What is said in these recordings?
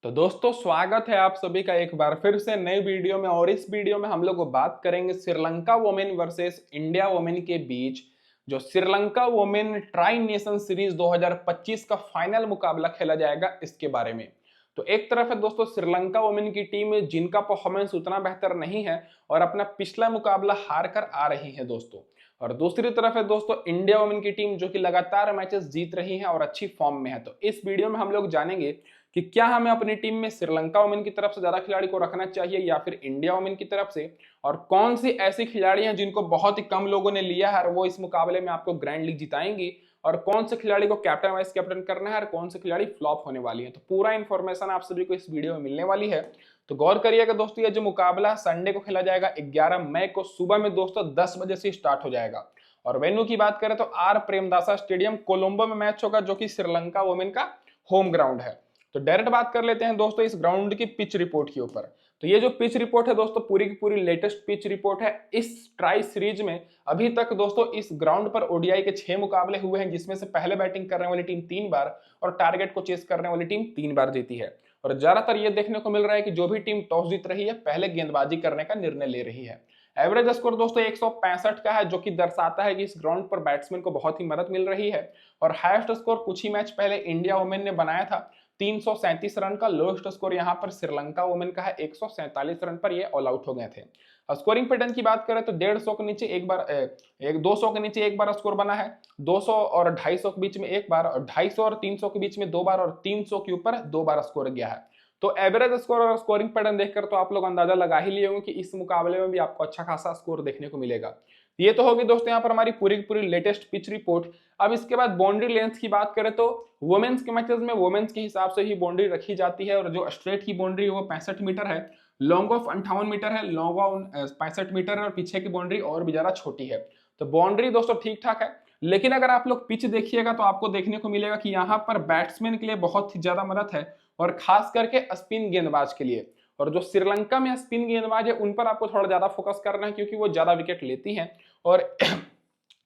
तो दोस्तों स्वागत है आप सभी का एक बार फिर से नई वीडियो में। और इस वीडियो में हम लोग बात करेंगे Sri Lanka women versus India women के बीच जो Sri Lanka women tri nation series 2025 का फाइनल मुकाबला खेला जाएगा इसके बारे में। तो एक तरफ है दोस्तों श्रीलंका वोमेन की टीम जिनका परफॉर्मेंस उतना बेहतर नहीं है और अपना पिछला मुकाबला हार कर आ रही है दोस्तों, और दूसरी तरफ है दोस्तों इंडिया वोमेन की टीम जो कि लगातार मैचेस जीत रही है और अच्छी फॉर्म में है। तो इस वीडियो में हम लोग जानेंगे कि क्या हमें अपनी टीम में श्रीलंका वुमेन की तरफ से ज्यादा खिलाड़ी को रखना चाहिए या फिर इंडिया वुमेन की तरफ से, और कौन सी ऐसी खिलाड़ी हैं जिनको बहुत ही कम लोगों ने लिया है और वो इस मुकाबले में आपको ग्रैंड लीग जिताएंगी, और कौन से खिलाड़ी को कैप्टन वाइस कैप्टन करना है और कौन से खिलाड़ी फ्लॉप होने वाली है। तो पूरा इन्फॉर्मेशन आप सभी को इस वीडियो में मिलने वाली है। तो गौर करिएगा दोस्तों, ये जो मुकाबला संडे को खेला जाएगा 11 मई को सुबह में दोस्तों 10 बजे से स्टार्ट हो जाएगा। और वेन्यू की बात करें तो आर प्रेमदासा स्टेडियम कोलंबो में मैच होगा जो कि श्रीलंका वुमेन का होम ग्राउंड है। तो डायरेक्ट बात कर लेते हैं दोस्तों इस ग्राउंड की पिच रिपोर्ट के ऊपर। तो ये जो पिच रिपोर्ट है दोस्तों पूरी की पूरी लेटेस्ट पिच रिपोर्ट है। इस ट्राई सीरीज में अभी तक दोस्तों इस ग्राउंड पर ओडीआई के 6 मुकाबले हुए हैं, जिसमें से पहले बैटिंग करने वाली टीम 3 बार और टारगेट को चेस करने वाली टीम 3 बार जीती है। और ज्यादातर ये देखने को मिल रहा है कि जो भी टीम टॉस जीत रही है पहले गेंदबाजी करने का निर्णय ले रही है। एवरेज स्कोर दोस्तों 165 का है, जो कि दर्शाता है कि इस ग्राउंड पर बैट्समैन को बहुत ही मदद मिल रही है। और हाईएस्ट स्कोर कुछ ही मैच पहले इंडिया वुमेन ने बनाया था 337 रन का। लोएस्ट स्कोर यहां पर श्रीलंका वुमेन का है 147 रन पर ये ऑल आउट हो गए थे। स्कोरिंग पैटर्न की बात करें तो 150 के नीचे एक बार 200 के नीचे एक बार स्कोर बना है, 200 और 250 के बीच में एक बार, और 250 और 300 के बीच में 2 बार, और 300 के ऊपर 2 बार स्कोर गया है। तो एवरेज स्कोर और स्कोरिंग पैटर्न देखकर तो आप लोग अंदाजा लगा ही लिए होंगे कि इस मुकाबले में भी आपको अच्छा खासा स्कोर देखने को मिलेगा। ये तो होगी दोस्तों यहाँ पर हमारी पूरी की पूरी लेटेस्ट पिच रिपोर्ट। अब इसके बाद बाउंड्री लेंथ की बात करें तो वुमेन्स के मैचेस में वुमेन्स के हिसाब से ही बाउंड्री रखी जाती है, और जो स्ट्रेट की बाउंड्री है वो 65 मीटर है, लॉन्ग ऑफ 58 मीटर है, लॉन्ग ऑफ 65 मीटर है, और पीछे की बाउंड्री और भी ज्यादा छोटी है। तो बाउंड्री दोस्तों ठीक ठाक है, लेकिन अगर आप लोग पिच देखिएगा तो आपको देखने को मिलेगा कि यहाँ पर बैट्समैन के लिए बहुत ही ज्यादा मदद है, और खास करके स्पिन गेंदबाज के लिए। और जो श्रीलंका में स्पिन गेंदबाज है उन पर आपको थोड़ा ज्यादा फोकस करना है क्योंकि वो ज्यादा विकेट लेती हैं। और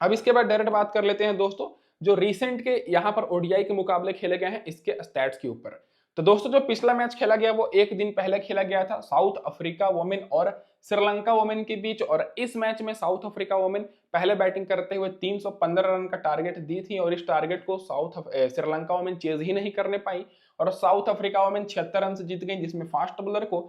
अब इसके बाद डायरेक्ट बात कर लेते हैं दोस्तों जो रिसेंट के यहाँ पर ओडीआई के मुकाबले खेले गए हैं इसके स्टैट्स के ऊपर। तो दोस्तों जो पिछला मैच खेला गया वो एक दिन पहले खेला गया था साउथ अफ्रीका वुमेन और श्रीलंका वुमेन के बीच, और इस मैच में साउथ अफ्रीका वुमेन पहले बैटिंग करते हुए 315 रन का टारगेट दी थी, और इस टारगेट को श्रीलंका वुमेन चेज ही नहीं करने पाई, और साउथ अफ्रीका वुमेन 76 रन से जीत गई, जिसमें फास्ट बॉलर को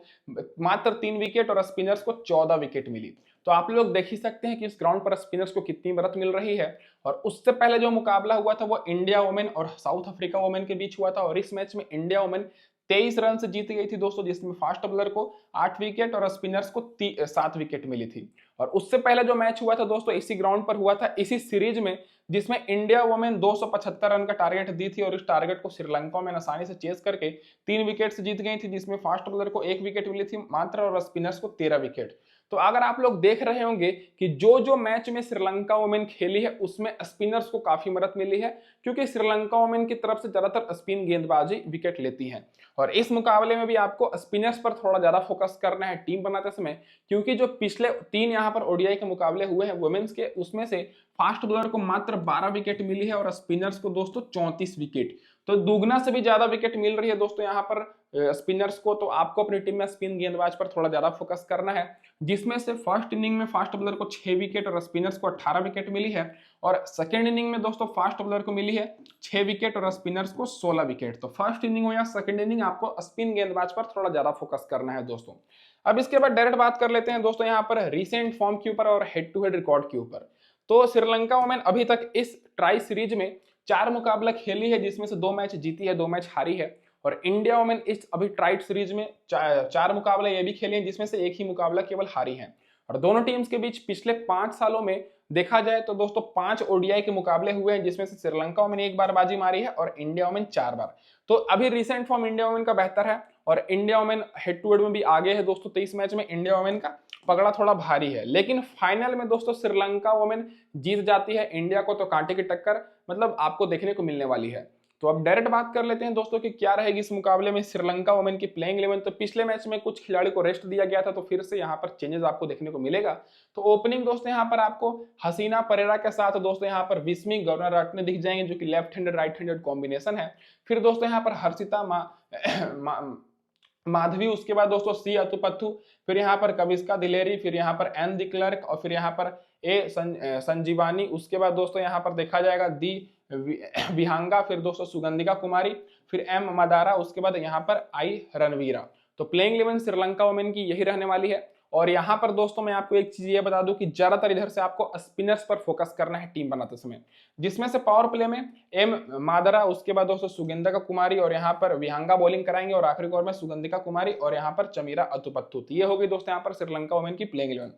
मात्र 3 विकेट और स्पिनर्स को 14 विकेट मिली। तो आप लोग देख ही सकते हैं कि इस ग्राउंड पर स्पिनर्स को कितनी मदद मिल रही है। और उससे पहले जो मुकाबला हुआ था वो इंडिया वुमेन और साउथ अफ्रीका वुमेन के बीच हुआ था, और इस मैच में इंडिया वुमेन 23 रन से जीत गई थी दोस्तों, जिसमें फास्ट बॉलर को 8 विकेट और स्पिनर्स को 7 विकेट मिली थी। और उससे पहले जो मैच हुआ था दोस्तों इसी ग्राउंड पर हुआ था इसी सीरीज में, जिसमें इंडिया वुमेन 275 रन का टारगेट दी थी, और इस टारगेट को श्रीलंका में आसानी से चेस करके 3 विकेट से जीत गई थी, जिसमें फास्ट बॉलर को 1 विकेट मिली थी मात्र और स्पिनर्स को 13 विकेट। तो अगर आप लोग देख रहे होंगे कि जो जो मैच में श्रीलंका वुमेन खेली है उसमें स्पिनर्स को काफी मदद मिली है, क्योंकि श्रीलंका वुमेन की तरफ से ज्यादातर स्पिन गेंदबाजी विकेट लेती हैं। और इस मुकाबले में भी आपको स्पिनर्स पर थोड़ा ज्यादा फोकस करना है टीम बनाते समय, क्योंकि जो पिछले 3 यहाँ पर ओडीआई के मुकाबले हुए हैं वुमेन्स के, उसमें से फास्ट बॉलर को मात्र 12 विकेट मिली है और स्पिनर्स को दोस्तों 34 विकेट। तो दुगना से भी ज्यादा विकेट मिल रही है दोस्तों यहाँ पर स्पिनर्स को। तो आपको अपनी टीम में स्पिन गेंदबाज पर थोड़ा ज्यादा फोकस करना है, जिसमें से फर्स्ट इनिंग में फास्ट बॉलर को 6 विकेट और स्पिनर्स को 18 विकेट मिली है, और सेकेंड इनिंग में दोस्तों फास्ट बॉलर को मिली है 6 विकेट और स्पिनर्स को 16 विकेट। तो फर्स्ट इनिंग हो या सेकेंड इनिंग आपको स्पिन गेंदबाज पर थोड़ा ज्यादा फोकस करना है दोस्तों। अब इसके बाद डायरेक्ट बात कर लेते हैं दोस्तों यहाँ पर रिसेंट फॉर्म के ऊपर और हेड टू हेड रिकॉर्ड के ऊपर। तो श्रीलंका वुमेन अभी तक इस ट्राई सीरीज में 4 मुकाबला खेली है, जिसमें से 2 मैच जीती है, 2 मैच हारी है। और इंडिया वुमेन इस अभी ट्राई सीरीज में 4 मुकाबले ये भी खेले हैं, जिसमें से एक ही मुकाबला केवल हारी है। और दोनों टीम्स के बीच पिछले 5 सालों में देखा जाए तो दोस्तों 5 ओडीआई के मुकाबले हुए हैं, जिसमें से श्रीलंका वुमेन 1 बार बाजी मारी है और इंडिया वुमेन 4 बार। तो अभी रिसेंट फॉर्म इंडिया वुमेन का बेहतर है, और India women head to head में भी आगे है दोस्तों। 23 मैच में इंडिया वुमेन का पकड़ा थोड़ा भारी है, लेकिन फाइनल में दोस्तों श्रीलंका वुमेन जीत जाती है इंडिया को, तो कांटे की टक्कर मतलब आपको देखने को मिलने वाली है। तो अब डायरेक्ट बात कर लेते हैं दोस्तों कि क्या रहेगी इस मुकाबले में श्रीलंका वुमेन की प्लेइंग 11। तो पिछले मैच में कुछ खिलाड़ी को रेस्ट दिया गया था, तो फिर से यहाँ पर चेंजेस आपको देखने को मिलेगा। तो ओपनिंग दोस्तों यहाँ पर आपको हसीना परेरा के साथ दोस्तों यहाँ पर विस्मी गवर्नर दिख जाएंगे, जो कि left handed right handed combination है। फिर दोस्तों यहाँ पर हर्षिता माधवी, उसके बाद दोस्तों सी अतुपत्थु, फिर यहाँ पर कविस्का दिलेरी, फिर यहाँ पर एन दी क्लर्क, और फिर यहाँ पर संजीवानी। उसके बाद दोस्तों यहाँ पर देखा जाएगा दी विहांगा, फिर दोस्तों सुगंधिका कुमारी, फिर एम मदारा, उसके बाद यहाँ पर आई रणवीरा। तो प्लेइंग 11 श्रीलंका वुमेन की यही रहने वाली है। और यहाँ पर दोस्तों मैं आपको एक चीज ये बता दूं कि ज्यादातर इधर से आपको स्पिनर्स पर फोकस करना है टीम बनाते समय, जिसमें से पावर प्ले में एम मादरा, उसके बाद दोस्तों सुगंधिका कुमारी, और यहाँ पर विहांगा बॉलिंग कराएंगे, और आखिरी ओवर में सुगंधिका कुमारी, और यहाँ पर चमीरा अतुपत्तु। ये होगी दोस्तों यहाँ पर श्रीलंका वुमेन की प्लेइंग 11।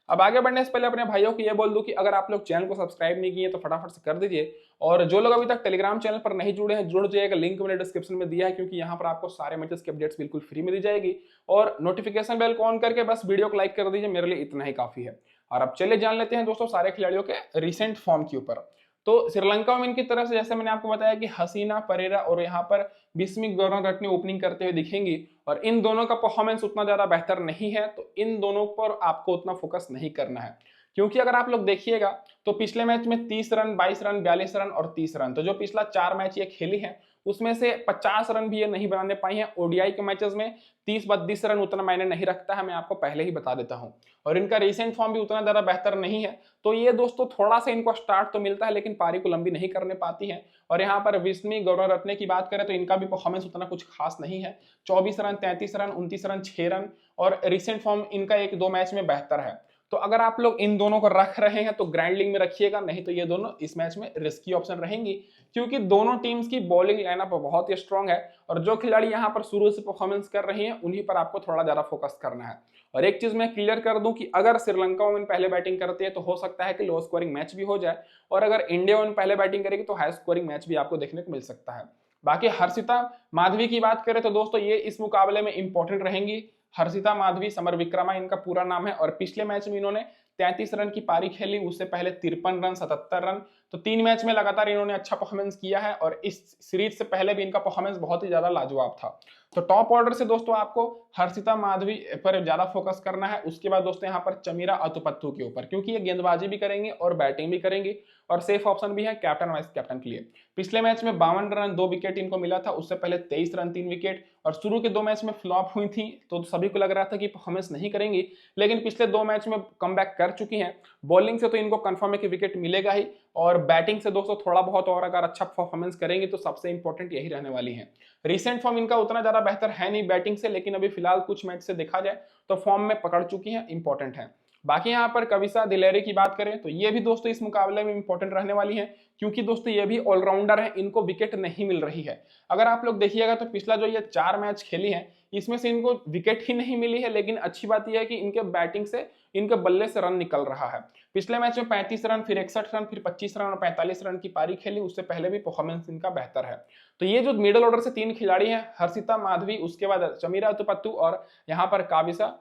अब आगे बढ़ने से पहले अपने भाइयों को ये बोल दूं कि अगर आप लोग चैनल को सब्सक्राइब नहीं किए तो फटाफट से कर दीजिए, और जो लोग अभी तक टेलीग्राम चैनल पर नहीं जुड़े हैं जुड़ जाइएगा, लिंक मैंने डिस्क्रिप्शन में दिया है, क्योंकि यहाँ पर आपको सारे मैचेस की अपडेट्स बिल्कुल फ्री में दी जाएगी। और नोटिफिकेशन बेल को ऑन करके बस वीडियो को लाइक कर दीजिए, मेरे लिए इतना ही काफी है। और अब चलिए जान लेते हैं दोस्तों सारे खिलाड़ियों के रिसेंट फॉर्म के ऊपर। तो श्रीलंका वुमेन की तरफ से जैसे मैंने आपको बताया कि हसीना परेरा और यहाँ पर बिस्मी गौरवरत्ने ओपनिंग करते हुए दिखेंगी, और इन दोनों का परफॉर्मेंस उतना ज्यादा बेहतर नहीं है, तो इन दोनों पर आपको उतना फोकस नहीं करना है। क्योंकि अगर आप लोग देखिएगा तो पिछले मैच में 30 रन, 22 रन, 42 रन और 30 रन, तो जो पिछला 4 मैच ये खेली है उसमें से 50 रन भी ये नहीं बनाने पाई है। ओडीआई के मैचेस में 30-32 रन उतना मायने नहीं रखता है, मैं आपको पहले ही बता देता हूं। और इनका रिसेंट फॉर्म भी उतना ज्यादा बेहतर नहीं है, तो ये दोस्तों थोड़ा सा इनको स्टार्ट तो मिलता है, लेकिन पारी को लंबी नहीं करने पाती है। और यहाँ पर विस्मी गौरवरत्ने की बात करें तो इनका भी परफॉर्मेंस उतना कुछ खास नहीं है। 24 रन, 33 रन, 29 रन, 6 रन, और रिसेंट फॉर्म इनका 1-2 मैच में बेहतर है। तो अगर आप लोग इन दोनों को रख रहे हैं तो ग्रैंड लीग में रखिएगा, नहीं तो ये दोनों इस मैच में रिस्की ऑप्शन रहेंगी, क्योंकि दोनों टीम्स की बॉलिंग लाइनअप बहुत ही स्ट्रांग है, और जो खिलाड़ी यहाँ पर शुरू से परफॉर्मेंस कर रही हैं उन्हीं पर आपको थोड़ा ज्यादा फोकस करना है। और एक चीज मैं क्लियर कर दूं कि अगर श्रीलंका वुमेन पहले बैटिंग करती है तो हो सकता है कि लो स्कोरिंग मैच भी हो जाए, और अगर इंडिया वुमेन पहले बैटिंग करेगी तो हाई स्कोरिंग मैच भी आपको देखने को मिल सकता है। बाकी हर्षिता माधवी की बात करें तो दोस्तों ये इस मुकाबले में इंपॉर्टेंट रहेंगी। हर्षिता माधवी समर विक्रमा इनका पूरा नाम है, और पिछले मैच में इन्होंने 33 रन की पारी खेली, उससे पहले 53 रन, 77 रन, तो 3 मैच में लगातार इन्होंने अच्छा परफॉर्मेंस किया है, और इस सीरीज से पहले भी इनका परफॉर्मेंस बहुत ही ज्यादा लाजवाब था। तो टॉप ऑर्डर से दोस्तों आपको हर्षिता माधवी पर ज्यादा फोकस करना है। उसके बाद दोस्तों यहाँ पर चमीरा अतुपत्तु के ऊपर, क्योंकि ये गेंदबाजी भी करेंगे और बैटिंग भी करेंगे, और सेफ ऑप्शन भी है कैप्टन वाइस कैप्टन के लिए। पिछले मैच में 52 रन 2 विकेट इनको मिला था, उससे पहले 23 रन 3 विकेट, और शुरू के 2 मैच में फ्लॉप हुई थी, तो सभी को लग रहा था कि परफॉर्मेंस नहीं करेंगी, लेकिन पिछले 2 मैच में कमबैक कर चुकी हैं। बॉलिंग से तो इनको कंफर्म है कि विकेट मिलेगा ही, और बैटिंग से दोस्तों थोड़ा बहुत और अगर अच्छा परफॉर्मेंस करेंगे तो सबसे इंपॉर्टेंट यही रहने वाली है। रिसेंट फॉर्म इनका उतना ज्यादा बेहतर है नहीं बैटिंग से, लेकिन अभी फिलहाल कुछ मैच से देखा जाए तो फॉर्म में पकड़ चुकी है, इंपॉर्टेंट है। बाकी यहाँ पर कविसा दिलेरी की बात करें तो ये भी दोस्तों इस मुकाबले में इंपॉर्टेंट रहने वाली है, क्योंकि दोस्तों ये भी ऑलराउंडर है, इनको विकेट नहीं मिल रही है। अगर आप लोग देखिएगा तो पिछला जो ये 4 मैच खेली है इसमें से इनको विकेट ही नहीं मिली है, लेकिन अच्छी बात यह है कि इनके बैटिंग से, इनके बल्ले से रन निकल रहा है। पिछले मैच में 35 रन, फिर 61 रन, फिर 25 रन और 45 रन की पारी खेली, उससे पहले भी परफॉर्मेंस इनका बेहतर है। तो ये जो मिडिल ऑर्डर से 3 खिलाड़ी हैं, हर्षिता माधवी, उसके बाद चमीरा अतुपत्तु और यहाँ पर काविसा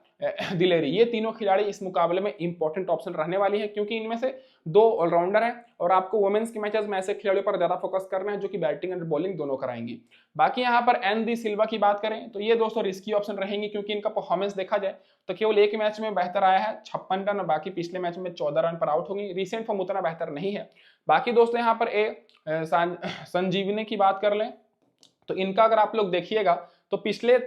दिलेरी, ये तीनों खिलाड़ी इस मुकाबले में इंपॉर्टेंट ऑप्शन रहने वाली है, क्योंकि इनमें से 2 ऑलराउंडर हैं, और आपको वुमेन्स के मैचेस में ऐसे खिलाड़ियों पर ज्यादा फोकस करना है जो कि बैटिंग एंड बॉलिंग दोनों कराएंगी। बाकी यहाँ पर एन दी सिल्वा की बात करें तो ये दोस्तों रिस्की ऑप्शन रहेंगी, क्योंकि इनका परफॉर्मेंस देखा जाए तो केवल एक मैच में बेहतर आया है 56 रन, और बाकी पिछले मैच में 14 रन पर आउट होगी। रिसेंट फॉर्म उतना बेहतर नहीं है। बाकी दोस्तों यहाँ पर संजीवनी की बात कर लें तो इनका अगर आप लोग देखिएगा तो पिछले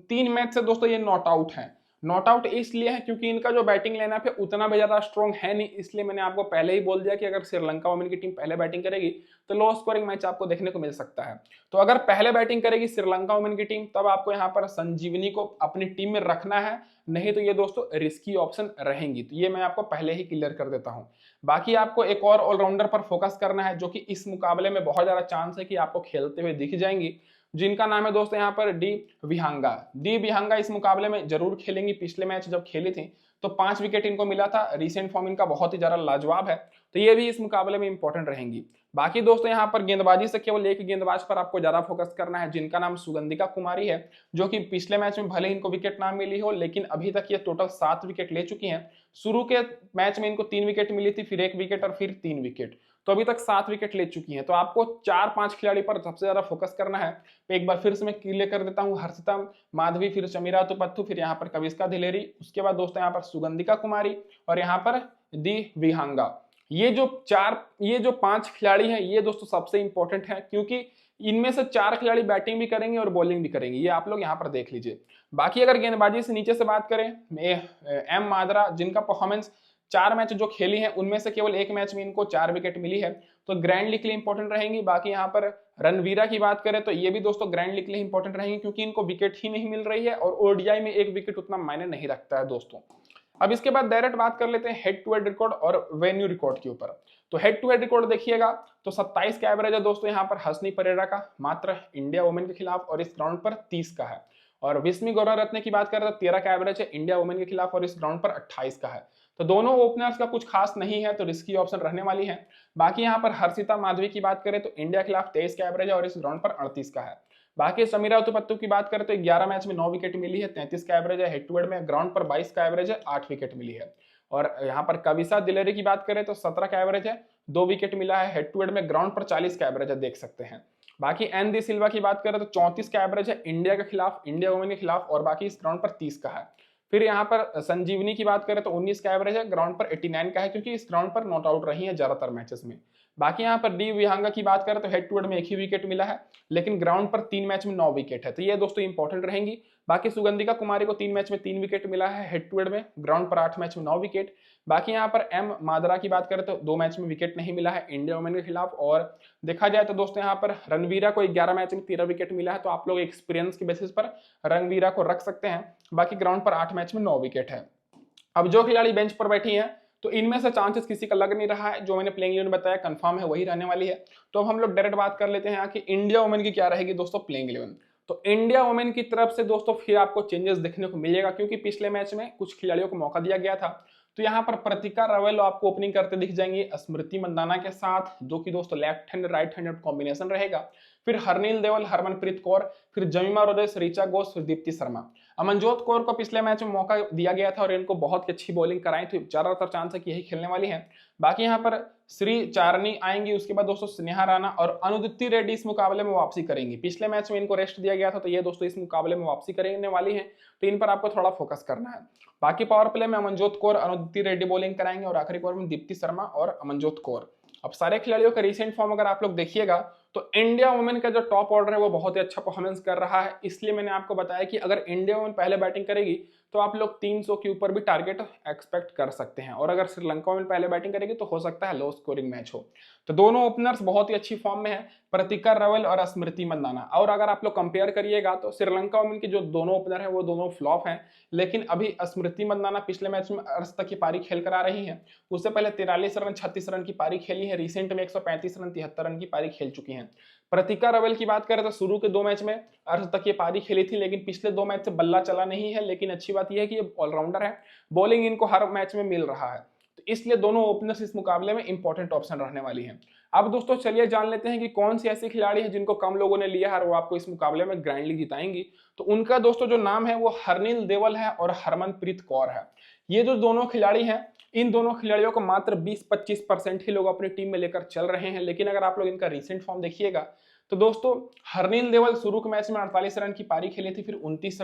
3 मैच से दोस्तों ये नॉट आउट है। नॉट आउट इसलिए है क्योंकि इनका जो बैटिंग लाइनअप है उतना भी ज्यादा स्ट्रॉन्ग है नहीं, इसलिए मैंने आपको पहले ही बोल दिया कि अगर श्रीलंका वुमेन की टीम पहले बैटिंग करेगी तो लो स्कोरिंग मैच आपको देखने को मिल सकता है। तो अगर पहले बैटिंग करेगी श्रीलंका वुमेन की टीम तब आपको यहाँ पर संजीवनी को अपनी टीम में रखना है, नहीं तो ये दोस्तों रिस्की ऑप्शन रहेंगी। तो ये मैं आपको पहले ही क्लियर कर देता हूँ। बाकी आपको एक और ऑलराउंडर पर फोकस करना है जो कि इस मुकाबले में बहुत ज्यादा चांस है कि आपको खेलते हुए दिख जाएंगी, जिनका नाम है दोस्तों यहाँ पर डी विहांगा। डी विहांगा इस मुकाबले में जरूर खेलेंगी। पिछले मैच जब खेली थी तो 5 विकेट इनको मिला था। रिसेंट फॉर्म इनका बहुत ही ज्यादा लाजवाब है, तो ये भी इस मुकाबले में इंपॉर्टेंट रहेंगी। बाकी दोस्तों यहाँ पर गेंदबाजी से केवल एक गेंदबाज पर आपको ज्यादा फोकस करना है, जिनका नाम सुगंधिका कुमारी है, जो कि पिछले मैच में भले इनको विकेट ना मिली हो, लेकिन अभी तक ये टोटल 7 विकेट ले चुकी हैं। शुरू के मैच में इनको 3 विकेट मिली थी, फिर 1 विकेट और फिर 3 विकेट, तो अभी तक 7 विकेट ले चुकी हैं। तो आपको 4-5 खिलाड़ी पर सबसे ज्यादा फोकस करना है। तो एक बार फिर से मैं क्लियर कर देता हूँ, हर्षिता माधवी, फिर चमीरा अतुपत्तु, फिर यहाँ पर कविस्का दिलेरी, उसके बाद दोस्तों यहाँ पर सुगंधिका कुमारी और यहाँ पर दी विहांगा। ये जो 5 खिलाड़ी हैं ये दोस्तों सबसे इंपॉर्टेंट है, क्योंकि इनमें से 4 खिलाड़ी बैटिंग भी करेंगे और बॉलिंग भी करेंगे, ये आप लोग यहाँ पर देख लीजिए। बाकी अगर गेंदबाजी से नीचे से बात करें, एम मादरा, जिनका परफॉर्मेंस 4 मैच जो खेली है उनमें से केवल 1 मैच में इनको 4 विकेट मिली है, तो ग्रैंड लीग के लिए इंपॉर्टेंट रहेंगी। बाकी यहाँ पर रणवीरा की बात करें तो ये भी दोस्तों ग्रैंड लीग के लिए इंपॉर्टेंट रहेंगी, क्योंकि इनको विकेट ही नहीं मिल रही है और ओडीआई में 1 विकेट उतना मायने नहीं रखता है दोस्तों। अब इसके बाद डायरेक्ट बात कर लेते हैं हेड टू हेड रिकॉर्ड और वेन्यू रिकॉर्ड के ऊपर। तो हेड टू हेड रिकॉर्ड देखिएगा तो 27 का एवरेज है दोस्तों यहाँ पर हसनी परेरा का, मात्र इंडिया वुमेन के खिलाफ, और इस ग्राउंड पर 30 का है। और विस्मी गौररत्ने की बात करें तो 13 का एवरेज है इंडिया वुमेन के खिलाफ और इस ग्राउंड पर 28 का है। तो दोनों ओपनर्स का कुछ खास नहीं है, तो रिस्की ऑप्शन रहने वाली है। बाकी यहाँ पर हर्षिता माधवी की बात करें तो इंडिया के खिलाफ 23 का एवरेज है और इस ग्राउंड पर 38 का है। बाकी समीरा तुपत्तु की बात करें तो 11 मैच में 9 विकेट मिली है, 33 का एवरेज है। हेड टू हेड में ग्राउंड पर 22 का एवरेज है, 8 विकेट मिली है। और यहाँ पर कविसा दिलेरी की बात करें तो 17 का एवरेज है, 2 विकेट मिला है। हेड टू हेड में ग्राउंड पर 40 का एवरेज है, देख सकते हैं। बाकी एन दी सिल्वा की बात करें तो 34 का एवरेज है इंडिया के खिलाफ, इंडिया वुमेन के खिलाफ, और बाकी इस ग्राउंड पर 30 का है। फिर यहाँ पर संजीवनी की बात करें तो 19 का एवरेज है, ग्राउंड पर 89 का है, क्योंकि इस ग्राउंड पर नॉट आउट रही है ज्यादातर मैचेस में। बाकी यहाँ पर डी विहांगा की बात करें तो हेड टू हेड में 1 ही विकेट मिला है, लेकिन ग्राउंड पर 3 मैच में 9 विकेट है, तो ये दोस्तों इंपॉर्टेंट रहेंगी। बाकी सुगंधिका कुमारी को 3 मैच में 3 विकेट मिला है हेड टू हेड में, ग्राउंड पर 8 मैच में 9 विकेट। बाकी यहाँ पर एम मादरा की बात करें तो 2 मैच में विकेट नहीं मिला है इंडिया वुमेन के खिलाफ। और देखा जाए तो दोस्तों यहाँ पर रणवीरा को 11 मैच में 13 विकेट मिला है, तो आप लोग एक्सपीरियंस के बेसिस पर रणवीरा को रख सकते हैं। बाकी ग्राउंड पर 8 मैच में 9 विकेट है। अब जो खिलाड़ी बेंच पर बैठी हैं तो इनमें से चांसेस किसी का लग नहीं रहा है, जो मैंने प्लेइंग 11 बताया कंफर्म है वही रहने वाली है। तो अब हम लोग डायरेक्ट बात कर लेते हैं कि इंडिया वुमेन की क्या रहेगी दोस्तों प्लेइंग 11। तो इंडिया वुमेन की तरफ से दोस्तों फिर आपको चेंजेस देखने को मिलेगा, क्योंकि पिछले मैच में कुछ खिलाड़ियों को मौका दिया गया था। तो यहाँ पर प्रतिका रवेल आपको ओपनिंग करते दिख जाएंगी स्मृति मंदाना के साथ, जो कि दोस्तों left hand right hand combination रहेगा। फिर हरनील देवल, हरमनप्रीत कौर, फिर जमीमा रोजेस, ऋचा घोष, फिर दीप्ति शर्मा। अमनजोत कौर को पिछले मैच में मौका दिया गया था और इनको बहुत ही अच्छी बॉलिंग कराई थी, ज्यादातर चांस है कि यही खेलने वाली है। बाकी यहाँ पर श्री चारनी आएंगी, उसके बाद दोस्तों स्नेहा राणा और अनुदिति रेड्डी इस मुकाबले में वापसी करेंगी। पिछले मैच में इनको रेस्ट दिया गया था, तो ये दोस्तों इस मुकाबले में वापसी करने वाली है, तो इन पर आपको थोड़ा फोकस करना है। बाकी पावर प्ले में अमनजोत कौर, अनुदिति रेड्डी बॉलिंग कराएंगे और आखिरी ओवर में दीप्ति शर्मा और अमनजोत कौर। अब सारे खिलाड़ियों का रिसेंट फॉर्म अगर आप लोग देखिएगा तो इंडिया वुमेन का जो टॉप ऑर्डर है वो बहुत ही अच्छा परफॉर्मेंस कर रहा है, इसलिए मैंने आपको बताया कि अगर इंडिया वुमेन पहले बैटिंग करेगी तो आप लोग 300 के ऊपर भी टारगेट एक्सपेक्ट कर सकते हैं, और अगर श्रीलंका वुमेन पहले बैटिंग करेगी तो हो सकता है लो स्कोरिंग मैच हो। तो दोनों ओपनर्स बहुत ही अच्छी फॉर्म में है, प्रतिका रवल और स्मृति मंदाना। और अगर आप लोग कंपेयर करिएगा तो श्रीलंका वुमेन के जो दोनों ओपनर है वो दोनों फ्लॉप हैं, लेकिन अभी स्मृति मंदाना पिछले मैच में अर्श तक की पारी खेल कर आ रही है। उससे पहले 43 रन 36 रन की पारी खेली है, रिसेंट में 135 रन 73 रन की पारी खेल चुकी हैं। प्रतिका रवेल की बात करें तो शुरू के 2 मैच में अर्ध तक ये पारी खेली थी, लेकिन पिछले 2 मैच से बल्ला चला नहीं है। लेकिन अच्छी बात यह है कि ये ऑलराउंडर है, बॉलिंग इनको हर मैच में मिल रहा है, तो इसलिए दोनों ओपनर्स इस मुकाबले में इंपॉर्टेंट ऑप्शन रहने वाली हैं। अब दोस्तों चलिए जान लेते हैं कि कौन सी ऐसी खिलाड़ी है जिनको कम लोगों ने लिया है और वो आपको इस मुकाबले में ग्रैंड लीग जिताएंगी। तो उनका दोस्तों जो नाम है वो हरनील देवल है और हरमनप्रीत कौर है। ये जो दोनों खिलाड़ी हैं, इन दोनों खिलाड़ियों को मात्र 20-25% ही लोग अपनी टीम में लेकर चल रहे हैं। लेकिन अगर आप लोग इनका रिसेंट फॉर्म देखिएगा तो दोस्तों हरनील देवल शुरू के मैच में 48 रन की पारी खेली थी, फिर 29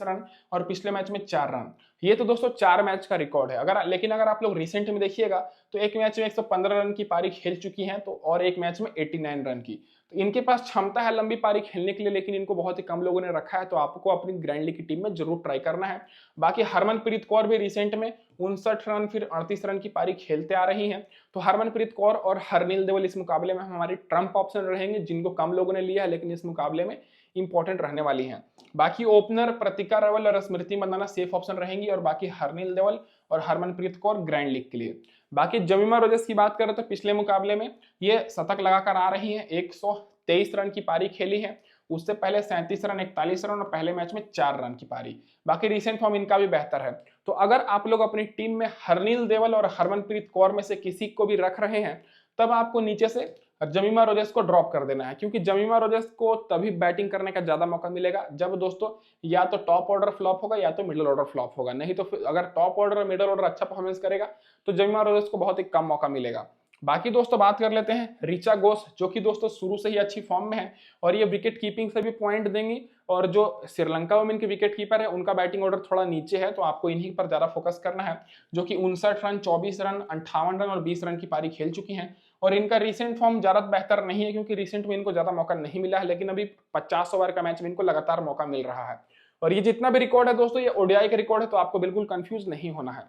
रन और पिछले मैच में 4 रन। ये तो दोस्तों 4 मैच का रिकॉर्ड है। लेकिन अगर आप लोग रिसेंट में देखिएगा तो एक मैच में 115 रन की पारी खेल चुकी हैं, तो और एक मैच में 89 रन की। तो इनके पास क्षमता है लंबी पारी खेलने के लिए, लेकिन इनको बहुत ही कम लोगों ने रखा है, तो आपको अपनी ग्रैंड लीग की टीम में जरूर ट्राई करना है। बाकी हरमनप्रीत कौर भी रिसेंट में 59 रन फिर 38 रन की पारी खेलते आ रही हैं। तो हरमनप्रीत कौर और हरनील देवल इस मुकाबले में हमारी ट्रम्प ऑप्शन रहेंगे, जिनको कम लोगों ने लिया है लेकिन इस मुकाबले में इंपॉर्टेंट रहने वाली हैं। बाकी ओपनर प्रतिका रवल और स्मृति मंदाना सेफ ऑप्शन रहेंगी, और बाकी हरनील देवल और हरमनप्रीत कौर ग्रैंड लीग के लिए। बाकी जमीमा रोजेस की बात करें तो पिछले मुकाबले में ये शतक लगाकर आ रही है, 123 रन की पारी खेली है। उससे पहले 37 रन 41 रन और पहले मैच में 4 रन की पारी। बाकी रिसेंट फॉर्म इनका भी बेहतर है। तो अगर आप लोग अपनी टीम में हरनील देवल और हरमनप्रीत कौर में से किसी को भी रख रहे हैं, तब आपको नीचे से जमीमा रोजेस को ड्रॉप कर देना है, क्योंकि जमीमा रोजेस को तभी बैटिंग करने का ज्यादा मौका मिलेगा जब दोस्तों या तो टॉप ऑर्डर फ्लॉप होगा या तो मिडिल ऑर्डर फ्लॉप होगा। नहीं तो अगर टॉप ऑर्डर और मिडिल ऑर्डर अच्छा परफॉर्मेंस करेगा तो जमीमा रोजेस को बहुत ही कम मौका मिलेगा। बाकी दोस्तों बात कर लेते हैं ऋचा घोष, जो कि दोस्तों शुरू से ही अच्छी फॉर्म में है और ये विकेट कीपिंग से भी पॉइंट देंगी। और जो श्रीलंका वुमेन के विकेट कीपर है उनका बैटिंग ऑर्डर थोड़ा नीचे है, तो आपको इन्हीं पर ज्यादा फोकस करना है, जो कि 59 रन 24 रन 58 रन और 20 रन की पारी खेल चुकी हैं। और इनका रिसेंट फॉर्म ज्यादा बेहतर नहीं है क्योंकि रिसेंट में इनको ज्यादा मौका नहीं मिला है, लेकिन अभी 50 ओवर का मैच में इनको लगातार मौका मिल रहा है। और ये जितना भी रिकॉर्ड है दोस्तों, ये ओडीआई का रिकॉर्ड है, तो आपको बिल्कुल कंफ्यूज नहीं होना है।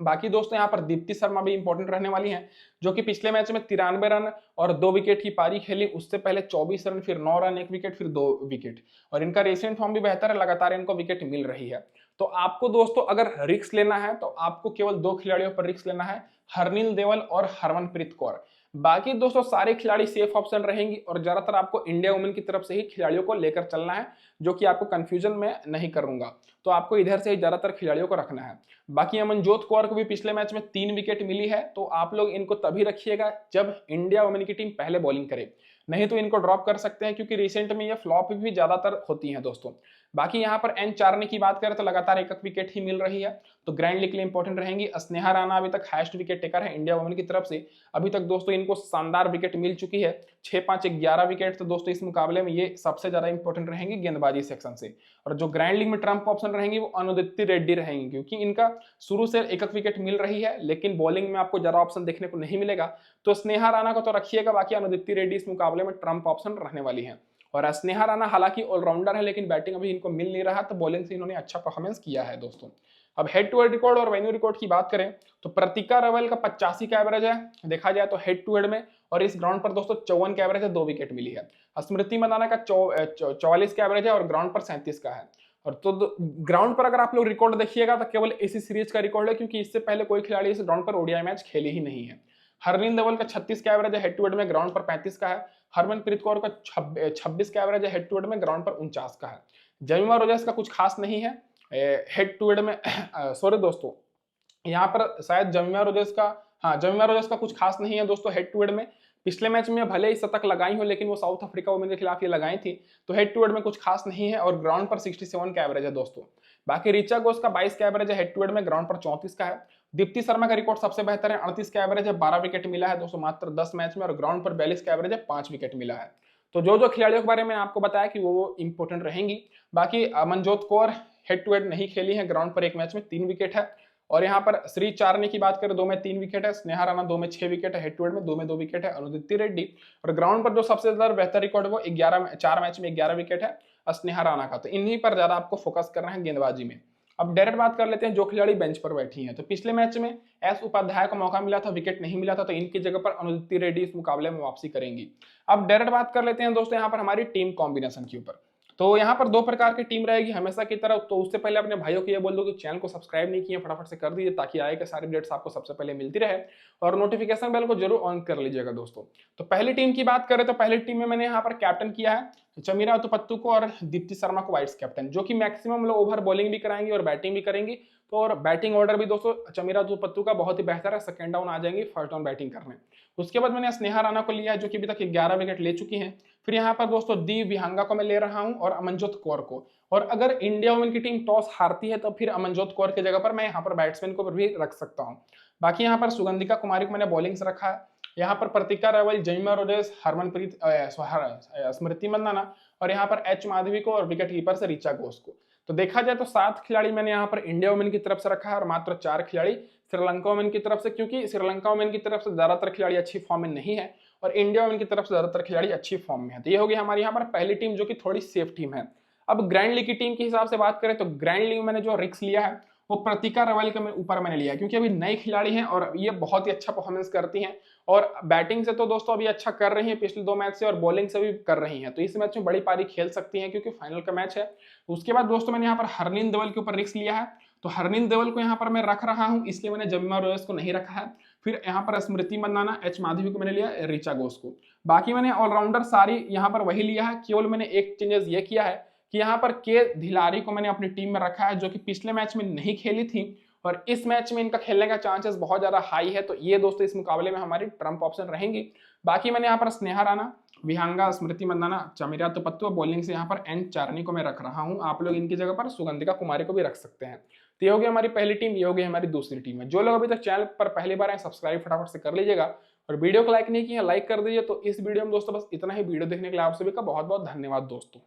बाकी दोस्तों यहाँ पर दीप्ति शर्मा भी इंपॉर्टेंट रहने वाली हैं, जो कि पिछले मैच में 93 रन और 2 विकेट की पारी खेली। उससे पहले 24 रन, फिर 9 रन, 1 विकेट, फिर 2 विकेट। और इनका रिसेंट फॉर्म भी बेहतर है, लगातार इनको विकेट मिल रही है। तो आपको दोस्तों अगर रिस्क लेना है तो आपको केवल 2 खिलाड़ियों पर रिस्क लेना है, हरनील देवल और हरमनप्रीत कौर। बाकी दोस्तों सारे खिलाड़ी सेफ ऑप्शन रहेंगी और ज्यादातर आपको इंडिया वुमेन की तरफ से ही खिलाड़ियों को लेकर चलना है, जो कि आपको कंफ्यूजन में नहीं करूंगा। तो आपको इधर से ही ज्यादातर खिलाड़ियों को रखना है। बाकी अमनजोत कौर को भी पिछले मैच में 3 विकेट मिली है, तो आप लोग इनको तभी रखिएगा जब इंडिया वुमेन की टीम पहले बॉलिंग करे, नहीं तो इनको ड्रॉप कर सकते हैं क्योंकि रिसेंट में ये फ्लॉप भी ज्यादातर होती हैं दोस्तों। बाकी यहाँ पर एन चारने की बात करें तो लगातार एक विकेट ही मिल रही है, तो ग्रैंड लीग के लिए इंपॉर्टेंट रहेंगी। स्नेहा राणा अभी तक हाईएस्ट विकेट टेकर है इंडिया वुमेन की तरफ से। अभी तक दोस्तों इनको शानदार विकेट मिल चुकी है, 6-5-11 विकेट। तो दोस्तों इस मुकाबले में ये सबसे ज्यादा इंपॉर्टेंट रहेंगी गेंदबाजी सेक्शन से। और जो ग्रैंड लीग में ट्रम्प ऑप्शन रहेंगी वो अनुदिति रेड्डी रहेंगी, क्योंकि इनका शुरू से एक विकेट मिल रही है, लेकिन बॉलिंग में आपको ज्यादा ऑप्शन देखने को नहीं मिलेगा। तो स्नेहा राणा को तो रखिएगा, बाकी अनुदिति रेड्डी इस मुकाबले में ट्रम्प ऑप्शन रहने वाली है। और स्नेहा राणा हालांकि ऑलराउंडर है, लेकिन बैटिंग अभी इनको मिल नहीं रहा, तो बॉलिंग से इन्होंने अच्छा परफॉर्मेंस किया है दोस्तों। अब हेड टू हेड रिकॉर्ड और वेन्यू रिकॉर्ड की बात करें तो प्रतीका रवल का 85 का एवरेज है देखा जाए तो हेड टू हेड में, और इस ग्राउंड पर दोस्तों 54 का एवरेज है, 2 विकेट मिली है। स्मृति मंदाना का 44 का एवरेज है और ग्राउंड पर 37 का है। और तो ग्राउंड पर अगर आप लोग रिकॉर्ड देखिएगा तो केवल इसी सीरीज का रिकॉर्ड है, क्योंकि इससे पहले कोई खिलाड़ी इस ग्राउंड पर ओडीआई मैच खेले ही नहीं है। हरनील देवल का 36 का एवरेज है हेड टू हेड में, ग्राउंड पर 35 का है। हरमनप्रीत कौर का 26 का एवरेज है हेड टू हेड में, ग्राउंड पर 49 का है। जमीमा रोजर्स का कुछ खास नहीं है हेड टू हेड में सॉरी दोस्तों, यहाँ पर शायद जमीमा रोजर्स का कुछ खास नहीं है दोस्तों हेड टू हेड में। पिछले मैच में भले ही शतक लगाई हो, लेकिन वो साउथ अफ्रीका वुमेन के खिलाफ ये लगाई थी, तो हेड टू हेड में कुछ खास नहीं है। और ग्राउंड पर 67 का एवरेज है दोस्तों। बाकी ऋचा घोष का 22 का एवरेज है हेड टू हेड में, ग्राउंड पर 34 का है। दीप्ति शर्मा का रिकॉर्ड सबसे बेहतर है, 38 का एवरेज है, 12 विकेट मिला है दोस्तों मात्र 10 मैच में, और ग्राउंड पर 42 का एवरेज है, 5 विकेट मिला है। तो जो खिलाड़ियों के बारे में आपको बताया कि वो इंपॉर्टेंट रहेंगी। बाकी Amanjot Kaur head to head नहीं खेली है, ग्राउंड पर एक मैच में 3 विकेट है। और यहाँ पर श्री चारने की बात करें 2 में 3 विकेट है, स्नेहा राणा 2 में 6 विकेट है, हेड टू हेड में 2 में 2 विकेट है, अनुदिति रेड्डी। और ग्राउंड पर जो सबसे ज्यादा बेहतर रिकॉर्ड है वो 4 मैच में 11 विकेट है स्नेहा राणा का। तो इन्हीं पर ज्यादा आपको फोकस करना है गेंदबाजी में। अब डायरेक्ट बात कर लेते हैं जो खिलाड़ी बेंच पर बैठी हैं। तो पिछले मैच में एस उपाध्याय को मौका मिला था, विकेट नहीं मिला था, तो इनकी जगह पर अनुदिति रेड्डी इस मुकाबले में वापसी करेंगी। अब डायरेक्ट बात कर लेते हैं दोस्तों यहाँ पर हमारी टीम कॉम्बिनेशन के ऊपर। तो यहाँ पर 2 प्रकार की टीम रहेगी हमेशा की तरह। तो उससे पहले अपने भाइयों को ये बोल दो कि चैनल को सब्सक्राइब नहीं किए फटाफट से कर दीजिए, ताकि आए के सारी अपडेट्स आपको सबसे पहले मिलती रहे, और नोटिफिकेशन बेल को जरूर ऑन कर लीजिएगा दोस्तों। तो पहली टीम की बात करें तो पहली टीम में मैंने यहाँ पर कैप्टन किया है चमीरा तुपत्तु को और दीप्ति शर्मा को वाइस कैप्टन, जो कि मैक्सिमम लोग ओवर बॉलिंग भी कराएंगी और बैटिंग भी करेंगी। तो और बैटिंग ऑर्डर भी दोस्तों चमीरा तुपत्तु का बहुत ही बेहतर है, सेकंड डाउन आ जाएंगी, फर्स्ट डाउन बैटिंग करने। उसके बाद मैंने स्नेहा राणा को लिया है, जो कि अभी तक 11 विकेट ले चुकी हैं। फिर यहाँ पर दोस्तों दी विहंगा को मैं ले रहा हूं और अमनजोत कौर को। और अगर इंडिया वुमेन की टीम टॉस हारती है तो फिर अमनजोत कौर की जगह पर मैं यहाँ पर बैट्समैन को भी रख सकता हूँ। बाकी यहाँ पर सुगंधिका कुमारी को मैंने बॉलिंग से रखा है। यहाँ पर प्रतीका रवल, जमीमा रोजर्स, हरमनप्रीत स्मृति मंदाना, और यहाँ पर एच माधवी को, और विकेट कीपर से ऋचा घोष को। तो देखा जाए तो 7 खिलाड़ी मैंने यहाँ पर इंडिया वुमेन की तरफ से रखा है और मात्र 4 खिलाड़ी श्रीलंका वुमेन की तरफ से, क्योंकि श्रीलंका वुमेन की तरफ से ज्यादातर खिलाड़ी अच्छी फॉर्म में नहीं है और इंडिया वुमेन की तरफ से ज्यादातर खिलाड़ी अच्छी फॉर्म में है। तो ये होगी हमारी यहाँ पर पहली टीम, जो कि थोड़ी सेफ टीम है। अब ग्रैंड लीग की टीम के हिसाब से बात करें तो ग्रैंड लीग में मैंने जो रिस्क लिया है वो प्रतीका रवल के ऊपर मैंने लिया, क्योंकि अभी नई खिलाड़ी हैं और ये बहुत ही अच्छा परफॉर्मेंस करती हैं, और बैटिंग से तो दोस्तों अभी अच्छा कर रही हैं पिछले 2 मैच से, और बॉलिंग से भी कर रही हैं। तो इस मैच में बड़ी पारी खेल सकती हैं क्योंकि फाइनल का मैच है। उसके बाद दोस्तों मैंने यहाँ पर हरनील देवल के ऊपर रिस्क लिया है, तो हरनील देवल को यहाँ पर मैं रख रहा हूँ, इसलिए मैंने जमीमा रोजर्स को नहीं रखा है। फिर यहाँ पर स्मृति मंदाना, एच माधवी को मैंने लिया, ऋचा घोष को। बाकी मैंने ऑलराउंडर सारी यहाँ पर वही लिया है, केवल मैंने एक चेंजेस ये किया है कि यहाँ पर के धिलारी को मैंने अपनी टीम में रखा है, जो कि पिछले मैच में नहीं खेली थी और इस मैच में इनका खेलने का चांसेस बहुत ज्यादा हाई है। तो ये दोस्तों इस मुकाबले में हमारी ट्रम्प ऑप्शन रहेंगी। बाकी मैंने यहाँ पर स्नेहा राणा, विहंगा, स्मृति मंदाना, चमीरा तुपत्तु, बॉलिंग से यहाँ पर एन चारनी को मैं रख रहा हूँ। आप लोग इनकी जगह पर सुगंधिका कुमारी को भी रख सकते हैं। तो ये होगी हमारी पहली टीम, ये होगी हमारी दूसरी टीम है। जो लोग अभी तक चैनल पर पहली बार आए सब्सक्राइब फटाफट से कर लीजिएगा, और वीडियो को लाइक नहीं किया लाइक कर दीजिए। तो इस वीडियो में दोस्तों बस इतना ही। वीडियो देखने के लिए आप सभी का बहुत बहुत धन्यवाद दोस्तों।